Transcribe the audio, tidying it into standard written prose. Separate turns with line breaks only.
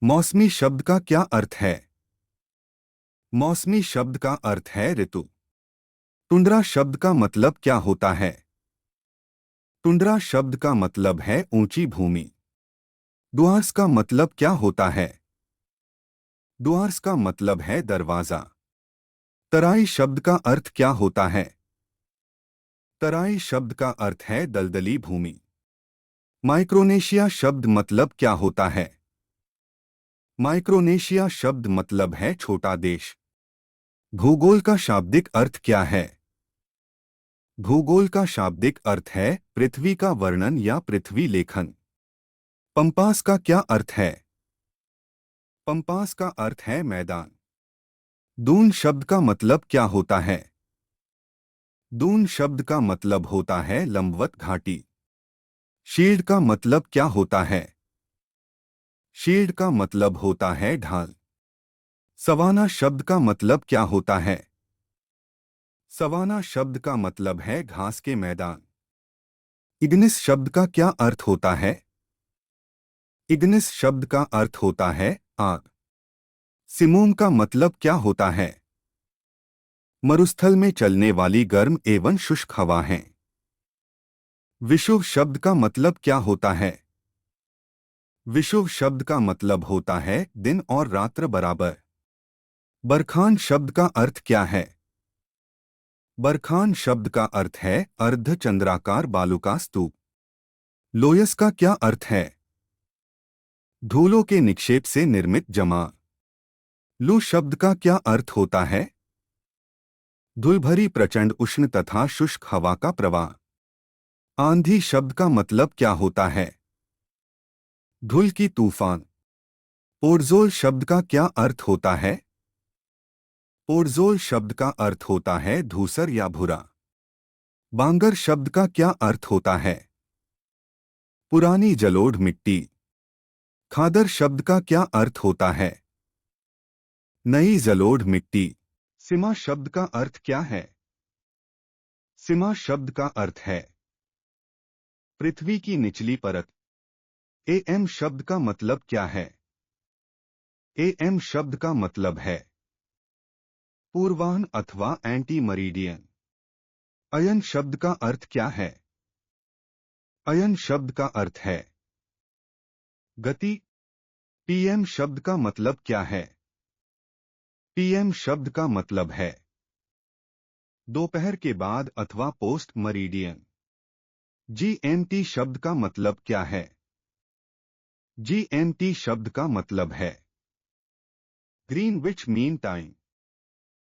मौसमी शब्द का क्या अर्थ है? मौसमी शब्द का अर्थ है ऋतु। टुंड्रा शब्द का मतलब क्या होता है? टुंड्रा शब्द का मतलब है ऊंची भूमि। डुआर्स का मतलब क्या होता है? डुआर्स का मतलब है दरवाजा। तराई शब्द का अर्थ क्या होता है? तराई शब्द का अर्थ है दलदली भूमि। माइक्रोनेशिया शब्द मतलब क्या होता है? माइक्रोनेशिया शब्द मतलब है छोटा देश। भूगोल का शाब्दिक अर्थ क्या है? भूगोल का शाब्दिक अर्थ है पृथ्वी का वर्णन या पृथ्वी लेखन। पंपास का क्या अर्थ है? पंपास का अर्थ है मैदान। दून शब्द का मतलब क्या होता है? दून शब्द का मतलब होता है लंबवत घाटी। शील्ड का मतलब क्या होता है? शील्ड का मतलब होता है ढाल। सवाना शब्द का मतलब क्या होता है? सवाना शब्द का मतलब है घास के मैदान। इग्निस शब्द का क्या अर्थ होता है? इग्निस शब्द का अर्थ होता है आग। सिमोन का मतलब क्या होता है? मरुस्थल में चलने वाली गर्म एवं शुष्क हवा है। विषुव शब्द का मतलब क्या होता है? विषुव शब्द का मतलब होता है दिन और रात्र बराबर। बरखान शब्द का अर्थ क्या है? बरखान शब्द का अर्थ है अर्धचंद्राकार बालू का स्तूप। लोयस का क्या अर्थ है? धूलों के निक्षेप से निर्मित जमा। लू शब्द का क्या अर्थ होता है? धूलभरी प्रचंड उष्ण तथा शुष्क हवा का प्रवाह। आंधी शब्द का मतलब क्या होता है? धूल की तूफान। पोरजोल शब्द का क्या अर्थ होता है? पोरजोल शब्द का अर्थ होता है धूसर या भूरा। बांगर शब्द का क्या अर्थ होता है? पुरानी जलोढ़ मिट्टी। खादर शब्द का क्या अर्थ होता है? नई जलोढ़ मिट्टी। सीमा शब्द का अर्थ क्या है? सीमा शब्द का अर्थ है पृथ्वी की निचली परत। एएम शब्द का मतलब क्या है? एएम शब्द का मतलब है पूर्वाह्न अथवा एंटी मरीडियन। अयन शब्द का अर्थ क्या है? अयन शब्द का अर्थ है गति। पीएम शब्द का मतलब क्या है? पीएम शब्द का मतलब है दोपहर के बाद अथवा पोस्ट मरीडियन। जीएमटी शब्द का मतलब क्या है? जीएमटी शब्द का मतलब है ग्रीनविच मीन टाइम।